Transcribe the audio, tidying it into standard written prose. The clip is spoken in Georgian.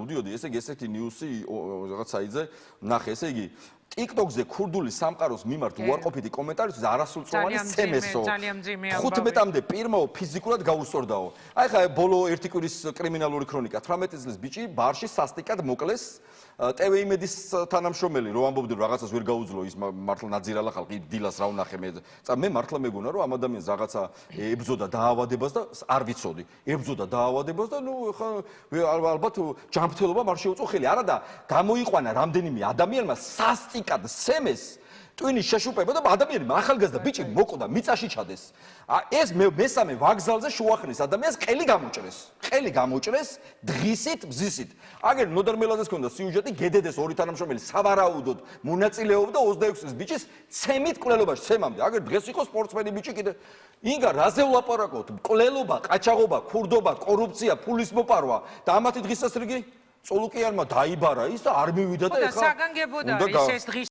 მოდიოდი, ესე იგი ესეთი ნიუსი რაღაც საიტზე ვნახე, ესე იგი TikTok-ზე ქურდული სამყაროს მიმართ უარყოფითი კომენტარისთვის არასრულწლოვანი სემესო 15-მდე პირმაო ფიზიკურად გაუსწორდაო. აი ხა ბოლო ერთი კვირის კრიმინალური ქრონიკა 18 წლის ბიჭი ბარში სასტიკად მოკლეს TV იმედის თანამშრომელი რო ამბობდნენ რომ რაღაცას ვერ გაუძლო ის მართლა ნაძირალა ხალხი დილას რა ვნახე მე მართლა მეგონა რომ ამ ადამიანს რაღაცა ებრძოდა დაავადებას და არ ვიცოდი ებრძოდა დაავადებას და ნუ ალბათ ჯანმრთელობა არ შეუწყო ხელი არა და გამოიყვანა რამდენიმე ადამიანმა სასტიკად სემეს ტვინის შეშუპება და ადამიანი ახალგაზრდა ბიჭი მოკვდა მიწაში ჩადეს ეს მესამე ვაგზალზე შუახნის ადამიანს ყელი გამოჭრეს დღისით ბზისით აგერ ნოდარ მელაძეს ქონდა სიუჟეტი გედედეს ორი თანამშრომელი სავარაუდოდ მონაწილეობდა 26 წლის ბიჭის ცემით კვლელობაში ცემამდე აგერ დღეს იყო სპორტსმენი ბიჭი კიდე ინგა რაზე ვლაპარაკობთ მკვლელობა ყაჩაღობა ქურდობა კორუფცია ფულის მოპარვა და ამათი დღის წესრიგი წოლუკიანმა დაიბარა ის და არ მივიდა და ეხლა საგანგებოდ არის ეს დღის